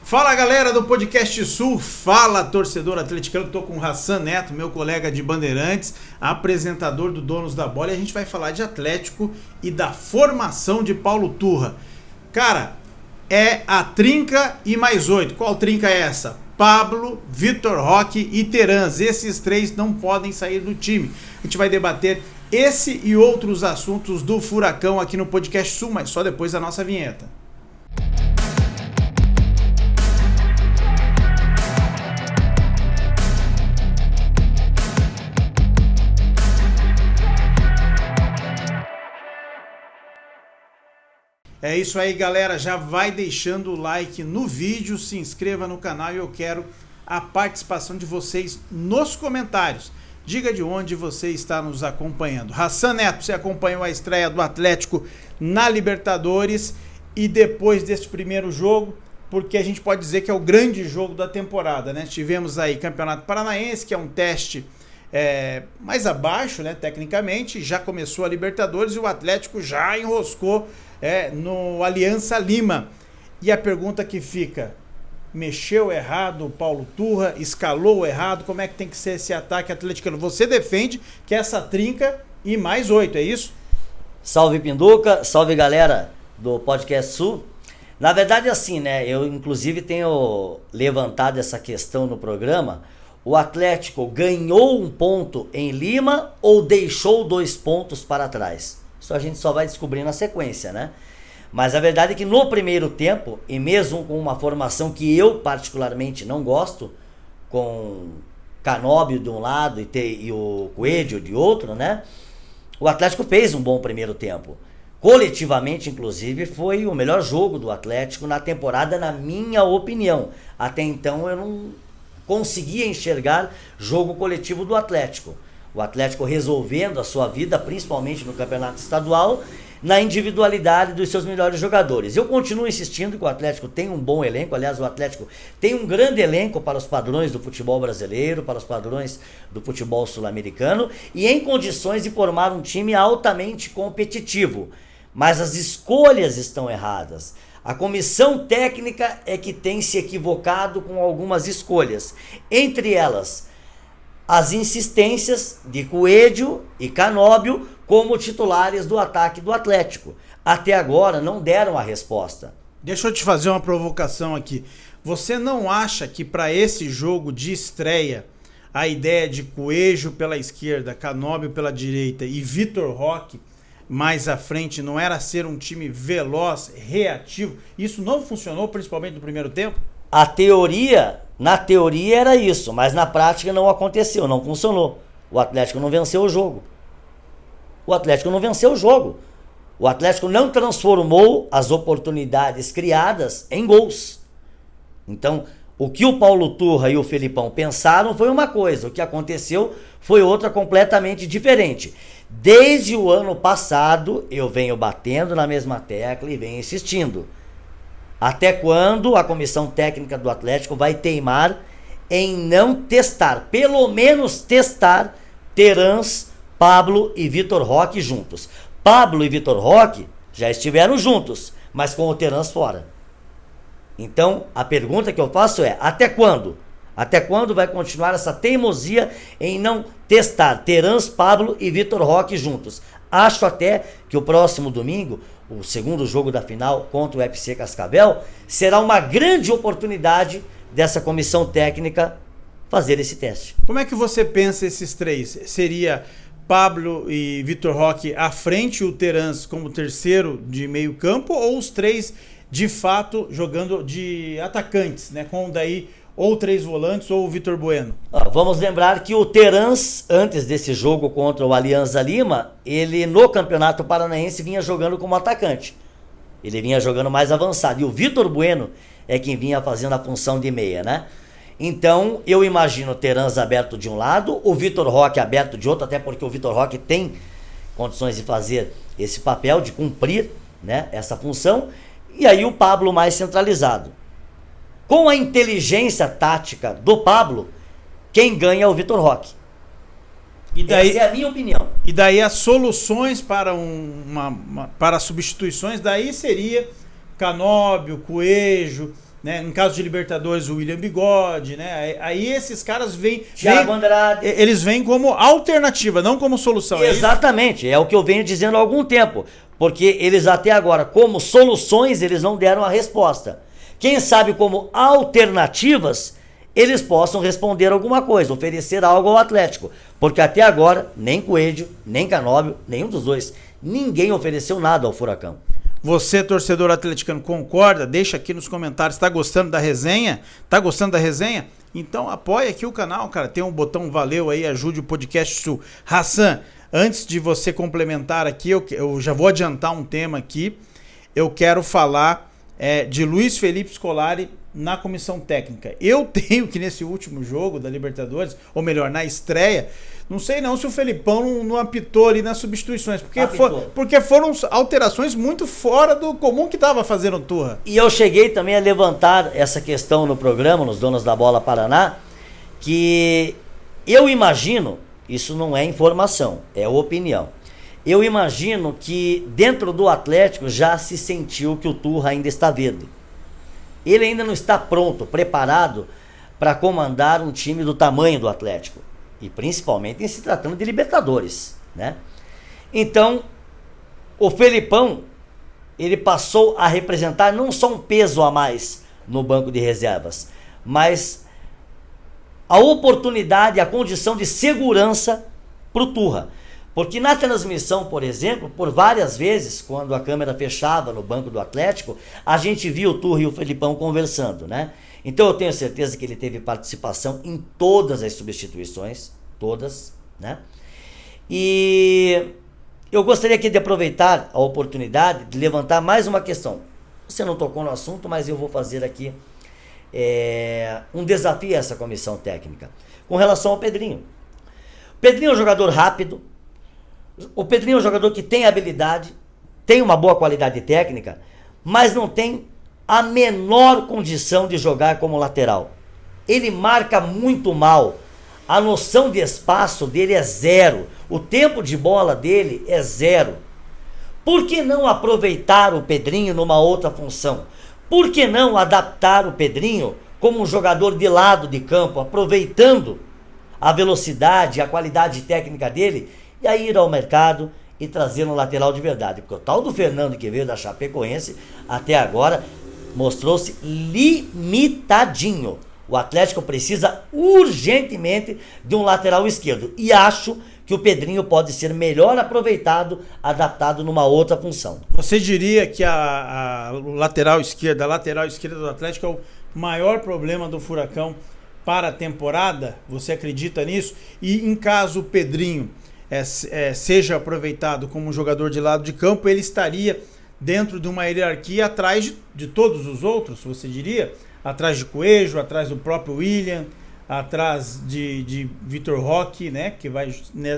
Fala galera do Podcast Sul, fala torcedor atleticano, estou com o Hassan Neto, meu colega de Bandeirantes, apresentador do Donos da Bola, e a gente vai falar de Atlético e da formação de Paulo Turra. Cara, é a trinca e mais 8, qual trinca é essa? Pablo, Vitor Roque e Terans, esses três não podem sair do time. A gente vai debater esse e outros assuntos do Furacão aqui no Podcast Sul, mas só depois da nossa vinheta. É isso aí, galera, já vai deixando o like no vídeo, se inscreva no canal e eu quero a participação de vocês nos comentários. Diga de onde você está nos acompanhando. Hassan Neto, você acompanhou a estreia do Atlético na Libertadores e depois deste primeiro jogo, porque a gente pode dizer que é o grande jogo da temporada, né? Tivemos aí Campeonato Paranaense, que é um teste mais abaixo, né, tecnicamente, já começou a Libertadores e o Atlético já enroscou no Aliança Lima. E a pergunta que fica, mexeu errado o Paulo Turra, escalou errado, como é que tem que ser esse ataque atleticano? Você defende que essa trinca e mais 8, é isso? Salve Pinduca, salve galera do Podcast Sul. Na verdade assim, né, eu inclusive tenho levantado essa questão no programa. O Atlético ganhou um ponto em Lima ou deixou 2 pontos para trás? Isso a gente só vai descobrir na sequência, né? Mas a verdade é que no primeiro tempo, e mesmo com uma formação que eu particularmente não gosto, com Canóbio de um lado e o Coelho de outro, né? O Atlético fez um bom primeiro tempo. Coletivamente, inclusive, foi o melhor jogo do Atlético na temporada, na minha opinião. Até então eu não conseguia enxergar jogo coletivo do Atlético. O Atlético resolvendo a sua vida, principalmente no campeonato estadual, na individualidade dos seus melhores jogadores. Eu continuo insistindo que o Atlético tem um bom elenco, aliás, o Atlético tem um grande elenco para os padrões do futebol brasileiro, para os padrões do futebol sul-americano e em condições de formar um time altamente competitivo. Mas as escolhas estão erradas. A comissão técnica é que tem se equivocado com algumas escolhas. Entre elas, as insistências de Coelho e Canóbio como titulares do ataque do Atlético. Até agora não deram a resposta. Deixa eu te fazer uma provocação aqui. Você não acha que para esse jogo de estreia, a ideia de Coelho pela esquerda, Canóbio pela direita e Vitor Roque mais à frente não era ser um time veloz, reativo? Isso não funcionou, principalmente no primeiro tempo? Na teoria era isso, mas na prática não aconteceu, não funcionou. O Atlético não venceu o jogo. O Atlético não transformou as oportunidades criadas em gols. Então, o que o Paulo Turra e o Felipão pensaram foi uma coisa, o que aconteceu foi outra completamente diferente. Desde o ano passado, eu venho batendo na mesma tecla e venho insistindo. Até quando a comissão técnica do Atlético vai teimar em não testar, pelo menos testar, Terans, Pablo e Vitor Roque juntos? Pablo e Vitor Roque já estiveram juntos, mas com o Terans fora. Então, a pergunta que eu faço é, até quando? Até quando vai continuar essa teimosia em não testar Terans, Pablo e Vitor Roque juntos? Acho até que o próximo domingo, o segundo jogo da final contra o FC Cascavel, será uma grande oportunidade dessa comissão técnica fazer esse teste. Como é que você pensa esses três? Seria Pablo e Vitor Roque à frente e o Terans como terceiro de meio campo, ou os três de fato jogando de atacantes, né? Com daí ou 3 volantes ou o Vitor Bueno? Vamos lembrar que o Terans, antes desse jogo contra o Alianza Lima, ele no Campeonato Paranaense vinha jogando como atacante. Ele vinha jogando mais avançado. E o Vitor Bueno é quem vinha fazendo a função de meia, né? Então, eu imagino o Terans aberto de um lado, o Vitor Roque aberto de outro, até porque o Vitor Roque tem condições de fazer esse papel, de cumprir, né, essa função. E aí o Pablo mais centralizado. Com a inteligência tática do Pablo, quem ganha é o Vitor Roque. E daí, essa é a minha opinião. E daí as soluções para para substituições daí seria Canóbio, Coelho, né? Em caso de Libertadores, o William Bigode, né? Aí esses caras Thiago Andrade. Eles vêm como alternativa, não como solução. Exatamente, é o que eu venho dizendo há algum tempo. Porque eles até agora, como soluções, eles não deram a resposta. Quem sabe como alternativas, eles possam responder alguma coisa, oferecer algo ao Atlético. Porque até agora, nem Coelho, nem Canóbio, nenhum dos dois, ninguém ofereceu nada ao Furacão. Você, torcedor atleticano, concorda? Deixa aqui nos comentários. Tá gostando da resenha? Tá gostando da resenha? Então apoia aqui o canal, cara. Tem um botão valeu aí, ajude o podcast Sul. Hassan, antes de você complementar aqui, eu já vou adiantar um tema aqui. Eu quero falar de Luiz Felipe Scolari na comissão técnica. Eu tenho que nesse último jogo da Libertadores, ou melhor, na estreia, não sei não se o Felipão não apitou ali nas substituições, porque foram alterações muito fora do comum que estava fazendo o Turra. E eu cheguei também a levantar essa questão no programa, nos Donos da Bola Paraná, que eu imagino, isso não é informação, é opinião, eu imagino que dentro do Atlético já se sentiu que o Turra ainda está verde. Ele ainda não está pronto, preparado para comandar um time do tamanho do Atlético. E principalmente em se tratando de Libertadores, né? Então, o Felipão, ele passou a representar não só um peso a mais no banco de reservas, mas a oportunidade, a condição de segurança para o Turra. Porque na transmissão, por exemplo, por várias vezes, quando a câmera fechava no banco do Atlético, a gente via o Turra e o Felipão conversando, né? Então eu tenho certeza que ele teve participação em todas as substituições, todas, né? E eu gostaria aqui de aproveitar a oportunidade de levantar mais uma questão. Você não tocou no assunto, mas eu vou fazer aqui um desafio a essa comissão técnica. Com relação ao Pedrinho. O Pedrinho é um jogador rápido, o Pedrinho é um jogador que tem habilidade, tem uma boa qualidade técnica, mas não tem a menor condição de jogar como lateral. Ele marca muito mal. A noção de espaço dele é zero. O tempo de bola dele é zero. Por que não aproveitar o Pedrinho numa outra função? Por que não adaptar o Pedrinho como um jogador de lado de campo, aproveitando a velocidade, a qualidade técnica dele, e aí ir ao mercado e trazer um lateral de verdade? Porque o tal do Fernando, que veio da Chapecoense, até agora mostrou-se limitadinho. O Atlético precisa urgentemente de um lateral esquerdo. E acho que o Pedrinho pode ser melhor aproveitado, adaptado numa outra função. Você diria que a lateral esquerda do Atlético é o maior problema do Furacão para a temporada? Você acredita nisso? E em caso o Pedrinho seja aproveitado como um jogador de lado de campo, ele estaria dentro de uma hierarquia atrás de todos os outros, você diria? Atrás de Coelho, atrás do próprio William, atrás de Vitor Roque, né? Que vai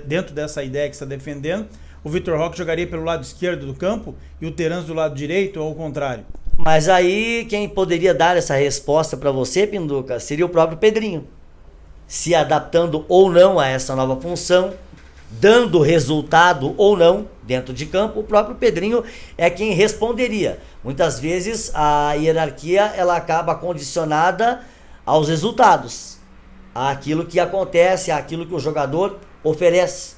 dentro dessa ideia que você está defendendo. O Vitor Roque jogaria pelo lado esquerdo do campo e o Terans do lado direito, ou ao contrário? Mas aí quem poderia dar essa resposta para você, Pinduca, seria o próprio Pedrinho. Se adaptando ou não a essa nova função, dando resultado ou não dentro de campo, o próprio Pedrinho é quem responderia. Muitas vezes a hierarquia ela acaba condicionada aos resultados, àquilo que acontece, àquilo que o jogador oferece,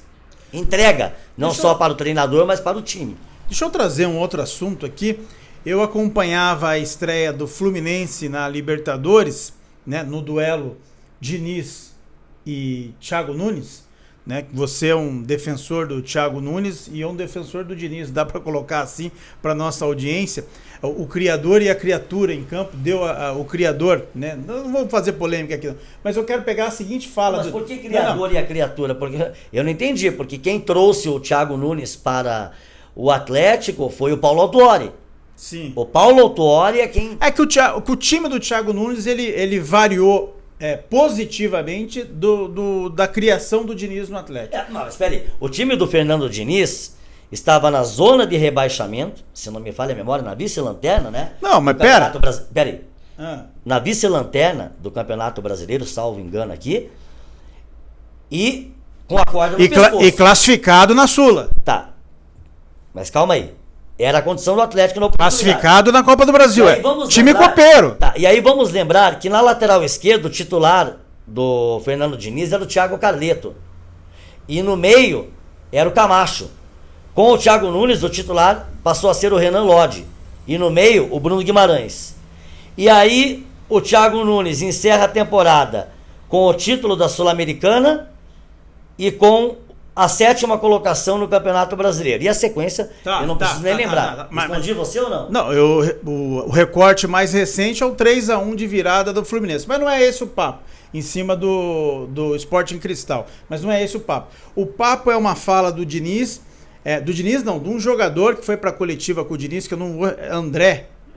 entrega, não só para o treinador, mas para o time. Deixa eu trazer um outro assunto aqui. Eu acompanhava a estreia do Fluminense na Libertadores, né, no duelo Diniz e Thiago Nunes, né? Você é um defensor do Thiago Nunes e um defensor do Diniz, dá para colocar assim para nossa audiência. O criador e a criatura em campo, o criador, né? Não vou fazer polêmica aqui, não, mas eu quero pegar a seguinte fala. Mas por que criador e a criatura? Porque eu não entendi, porque quem trouxe o Thiago Nunes para o Atlético foi o Paulo Autuori. Sim. O Paulo Autuori é quem... É que o time do Thiago Nunes, ele variou positivamente da criação do Diniz no Atlético. Não, espera aí. O time do Fernando Diniz estava na zona de rebaixamento, se não me falha a memória, na vice-lanterna, né? Não, mas pera aí. Na vice-lanterna do Campeonato Brasileiro, salvo engano aqui, e com a corda no pescoço. E classificado na Sula. Tá. Mas calma aí. Era a condição do Atlético na oportunidade. Classificado na Copa do Brasil, time lembrar, copeiro. Tá, e aí vamos lembrar que na lateral esquerda, o titular do Fernando Diniz era o Thiago Carleto. E no meio era o Camacho. Com o Thiago Nunes, o titular passou a ser o Renan Lodge. E no meio, o Bruno Guimarães. E aí, o Thiago Nunes encerra a temporada com o título da Sul-Americana e com a 7ª colocação no Campeonato Brasileiro. E a sequência, eu não preciso nem lembrar. Respondi você ou não? Não, o recorte mais recente é o 3-1 de virada do Fluminense. Mas não é esse o papo. Em cima do Sporting Cristal. Mas não é esse o papo. O papo é uma fala do Diniz. Do Diniz não, de um jogador que foi pra coletiva com o Diniz, que eu não vou...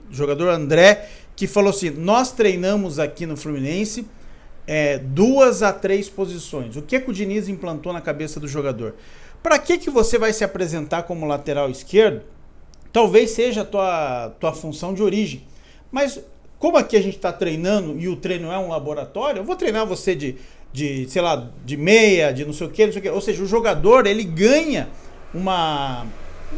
Jogador André, que falou assim: nós treinamos aqui no Fluminense 2 a 3 posições. O que o Diniz implantou na cabeça do jogador? Para que você vai se apresentar como lateral esquerdo? Talvez seja a tua função de origem. Mas como aqui a gente está treinando e o treino é um laboratório, eu vou treinar você sei lá, de meia, de não sei o que. Ou seja, o jogador, ele ganha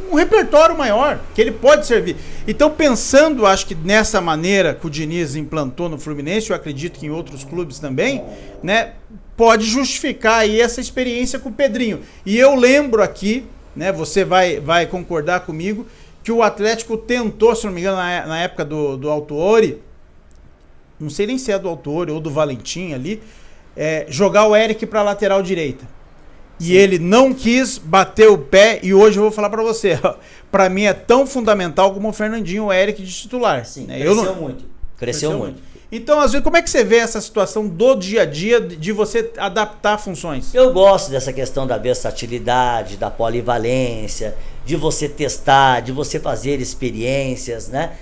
um repertório maior, que ele pode servir. Então, pensando, acho que nessa maneira que o Diniz implantou no Fluminense, eu acredito que em outros clubes também, né, pode justificar aí essa experiência com o Pedrinho. E eu lembro aqui, né, você vai concordar comigo, que o Atlético tentou, se não me engano, na época do Autuori, não sei nem se é do Autuori ou do Valentim ali, jogar o Eric para lateral direita. E ele não quis bater o pé, e hoje eu vou falar pra você, pra mim é tão fundamental como o Fernandinho, o Eric de titular. Sim, né? Cresceu muito. Então, às vezes, como é que você vê essa situação do dia a dia de você adaptar funções? Eu gosto dessa questão da versatilidade, da polivalência, de você testar, de você fazer experiências, né?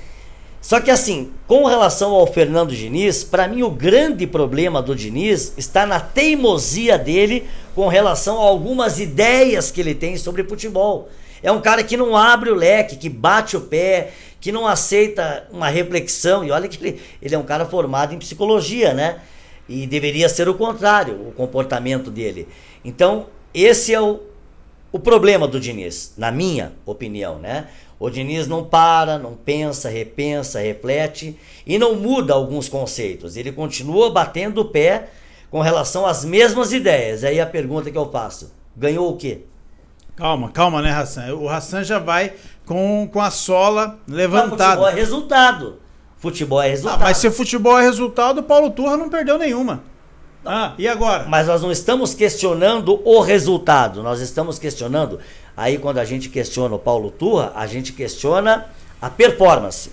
Só que assim, com relação ao Fernando Diniz, para mim o grande problema do Diniz está na teimosia dele com relação a algumas ideias que ele tem sobre futebol. É um cara que não abre o leque, que bate o pé, que não aceita uma reflexão. E olha que ele é um cara formado em psicologia, né? E deveria ser o contrário, o comportamento dele. Então, esse é o problema do Diniz, na minha opinião, né? O Diniz não para, não pensa, repensa, reflete e não muda alguns conceitos. Ele continua batendo o pé com relação às mesmas ideias. Aí a pergunta que eu faço: ganhou o quê? Calma, né, Hassan? O Hassan já vai com a sola levantada. Futebol é resultado. Futebol é resultado. Mas se futebol é resultado, o Paulo Turra não perdeu nenhuma. E agora? Mas nós não estamos questionando o resultado. Nós estamos questionando... Aí quando a gente questiona o Paulo Turra, a gente questiona a performance.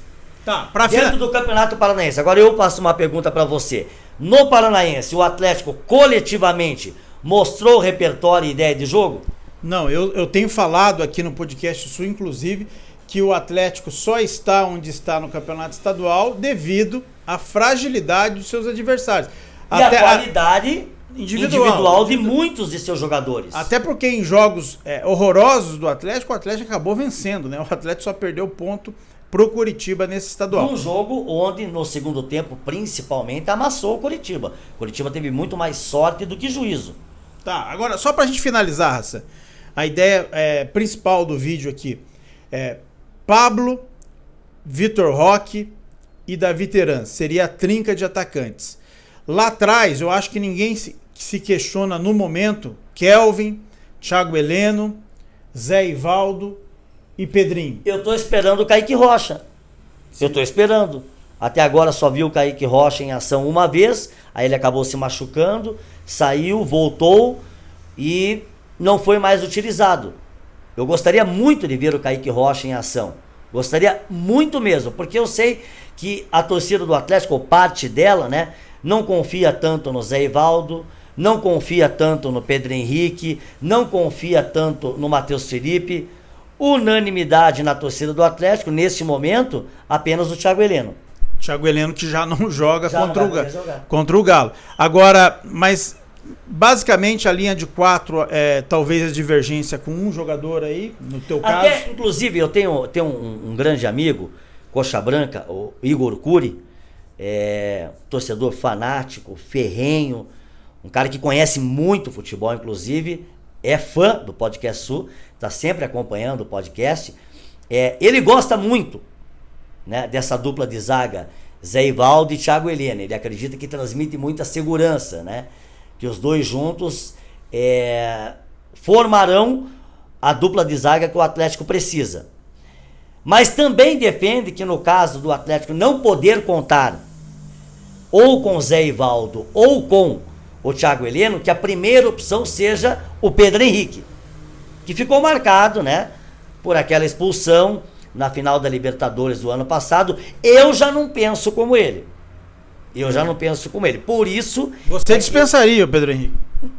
Dentro do Campeonato Paranaense. Agora eu passo uma pergunta para você. No Paranaense, o Atlético coletivamente mostrou o repertório e ideia de jogo? Não, eu tenho falado aqui no podcast Sul, inclusive, que o Atlético só está onde está no Campeonato Estadual devido à fragilidade dos seus adversários. E a qualidade... individual de muitos de seus jogadores. Até porque em jogos horrorosos do Atlético, o Atlético acabou vencendo, né? O Atlético só perdeu ponto pro Curitiba nesse estadual. Um jogo onde no segundo tempo, principalmente, amassou o Curitiba. O Curitiba teve muito mais sorte do que juízo. Agora só pra gente finalizar, Raça, a ideia principal do vídeo aqui é Pablo, Vitor Roque e Davi Teran. Seria a trinca de atacantes. Lá atrás, eu acho que ninguém se questiona no momento. Kelvin, Thiago Heleno, Zé Ivaldo e Pedrinho. Eu tô esperando o Kaique Rocha. Eu tô esperando. Até agora só vi o Kaique Rocha em ação uma vez. Aí ele acabou se machucando, saiu, voltou e não foi mais utilizado. Eu gostaria muito de ver o Kaique Rocha em ação. Gostaria muito mesmo, porque eu sei que a torcida do Atlético, ou parte dela, né, não confia tanto no Zé Ivaldo, não confia tanto no Pedro Henrique, não confia tanto no Matheus Felipe. Unanimidade na torcida do Atlético, neste momento, apenas o Thiago Heleno. Thiago Heleno que já não joga contra o Galo. Agora, mas basicamente a linha de 4, talvez a divergência com um jogador aí, no teu caso. Inclusive, eu tenho um grande amigo, Coxa Branca, o Igor Cury, torcedor fanático, ferrenho, um cara que conhece muito futebol, inclusive é fã do Podcast Sul, está sempre acompanhando o podcast, ele gosta muito, né, dessa dupla de zaga, Zé Ivaldo e Thiago Heleno. Ele acredita que transmite muita segurança, né? Que os dois juntos formarão a dupla de zaga que o Atlético precisa. Mas também defende que no caso do Atlético não poder contar ou com o Zé Ivaldo ou com o Thiago Heleno, que a primeira opção seja o Pedro Henrique, que ficou marcado, né, por aquela expulsão na final da Libertadores do ano passado. Eu já não penso como ele. Por isso... Você dispensaria o Pedro Henrique?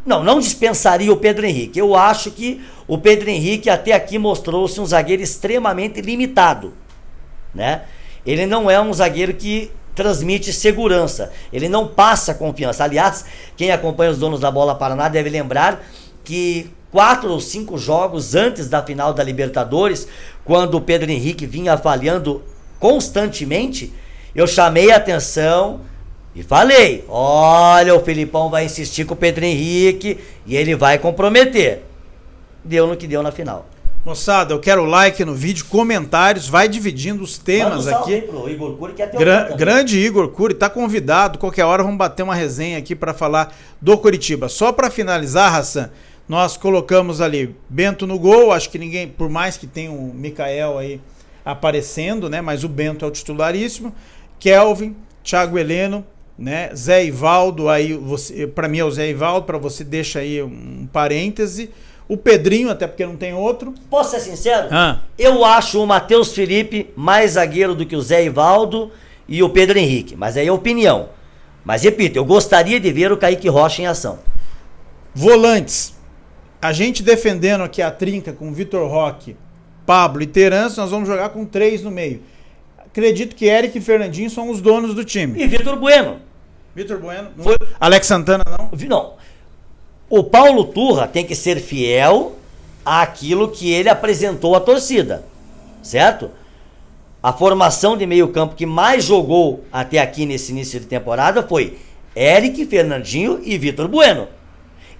Não dispensaria o Pedro Henrique. Eu acho que o Pedro Henrique até aqui mostrou-se um zagueiro extremamente limitado, né? Ele não é um zagueiro que transmite segurança. Ele não passa confiança. Aliás, quem acompanha os donos da bola Paraná deve lembrar que 4 ou 5 jogos antes da final da Libertadores, quando o Pedro Henrique vinha falhando constantemente, eu chamei a atenção e falei: olha, o Felipão vai insistir com o Pedro Henrique e ele vai comprometer. Deu no que deu na final. Moçada, eu quero like no vídeo, comentários, vai dividindo os temas aqui. Pro Igor Cury, que é grande Igor Cury, tá convidado, qualquer hora vamos bater uma resenha aqui para falar do Coritiba. Só para finalizar, Hassan, nós colocamos ali Bento no gol, acho que ninguém, por mais que tenha o Mikael aí aparecendo, né, mas o Bento é o titularíssimo. Kelvin, Thiago Heleno, né, Zé Ivaldo, aí para mim é o Zé Ivaldo, para você deixa aí um parêntese. O Pedrinho, até porque não tem outro. Posso ser sincero? Eu acho o Matheus Felipe mais zagueiro do que o Zé Ivaldo e o Pedro Henrique. Mas aí é opinião. Mas repito, eu gostaria de ver o Kaique Rocha em ação. Volantes. A gente defendendo aqui a trinca com Vitor Roque, Pablo e Terence, nós vamos jogar com 3 no meio. Acredito que Eric e Fernandinho são os donos do time. E Vitor Bueno. Vitor Bueno. Alex Santana não? Não. O Paulo Turra tem que ser fiel àquilo que ele apresentou à torcida, certo? A formação de meio campo que mais jogou até aqui nesse início de temporada foi Eric, Fernandinho e Vitor Bueno.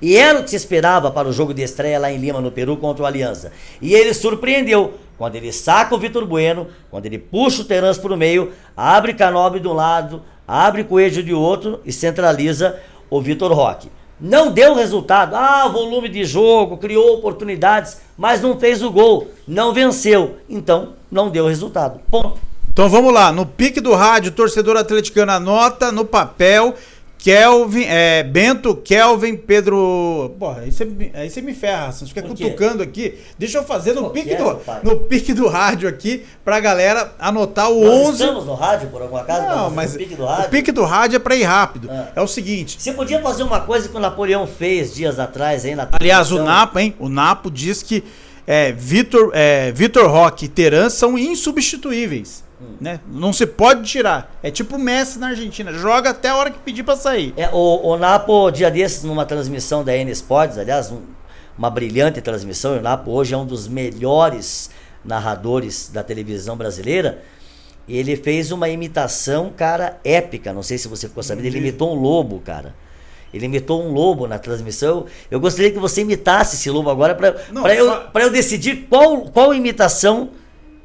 E era o que se esperava para o jogo de estreia lá em Lima, no Peru, contra o Aliança. E ele surpreendeu, quando ele saca o Vitor Bueno, quando ele puxa o Terence para o meio, abre Canóbio de um lado, abre Coelho de outro e centraliza o Vitor Roque. Não deu resultado, volume de jogo, criou oportunidades, mas não fez o gol, não venceu, então não deu resultado. Ponto. Então vamos lá, no pique do rádio, torcedor atleticano anota no papel, Kelvin, Bento, Kelvin, Pedro... Porra, aí você me ferra, você fica cutucando aqui. Deixa eu fazer no pique do rádio aqui pra galera anotar o 11. Nós estamos no rádio, por alguma casa? Não, mas o pique do rádio é pra ir rápido. É o seguinte... Você podia fazer uma coisa que o Napoleão fez dias atrás aí na Aliás, o Napo diz que Vitor Roque e Terence são insubstituíveis. Né? Não se pode tirar. É tipo o Messi na Argentina, joga até a hora que pedir pra sair. O Napo, dia desses, numa transmissão da N Sports, aliás, uma brilhante transmissão, e o Napo hoje é um dos melhores narradores da televisão brasileira. Ele fez uma imitação, cara, épica. Não sei se você ficou sabendo, ele imitou um lobo, cara. Ele imitou um lobo na transmissão. Eu gostaria que você imitasse esse lobo agora pra eu decidir qual imitação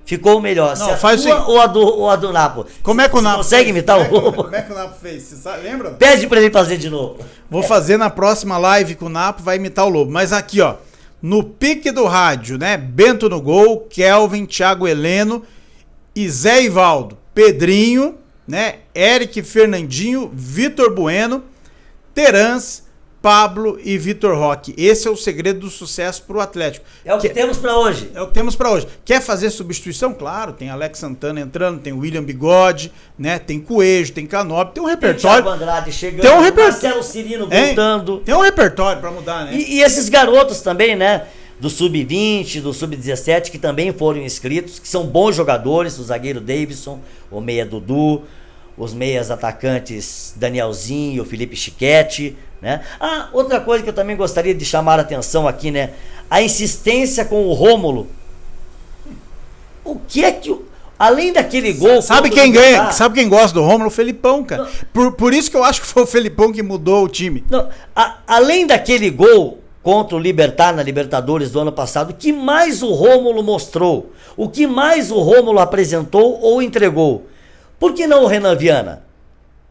ficou melhor. Não, se a faz tua ou a do Napo. Como é que o Napo consegue imitar o lobo? Como é que o Napo fez? Você sabe, lembra? Pede pra ele fazer de novo. Vou fazer na próxima live com o Napo, vai imitar o lobo. Mas aqui, ó, no pique do rádio, né? Bento no gol, Kelvin, Thiago Heleno e Zé Ivaldo, Pedrinho, né? Eric, Fernandinho, Vitor Bueno, Terence, Pablo e Vitor Roque. Esse é o segredo do sucesso pro Atlético. É o que temos pra hoje. É o que temos pra hoje. Quer fazer substituição? Claro, tem Alex Santana entrando, tem William Bigode, né? Tem Coelho, tem Canóbio, tem um repertório. Tem Thiago Andrade chegando, tem um repertório. Marcelo Cirino voltando. Tem um repertório pra mudar, né? E esses garotos também, né? Do Sub-20, do Sub-17, que também foram inscritos, que são bons jogadores, o zagueiro Davidson, o meia Dudu, os meias atacantes Danielzinho, Felipe Chiquete, né? Outra coisa que eu também gostaria de chamar a atenção aqui, né? A insistência com o Rômulo. O que é que... Além daquele gol... Sabe quem ganha? Sabe quem gosta do Rômulo? O Felipão, cara. Por isso que eu acho que foi o Felipão que mudou o time. Não, além daquele gol contra o Libertad na Libertadores do ano passado, o que mais o Rômulo mostrou? O que mais o Rômulo apresentou ou entregou? Por que não o Renan Viana,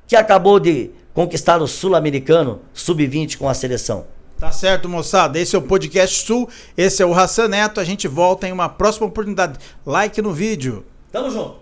que acabou de conquistar o Sul-Americano Sub-20 com a seleção? Tá certo, moçada. Esse é o Podcast Sul, esse é o Hassan Neto. A gente volta em uma próxima oportunidade. Like no vídeo. Tamo junto.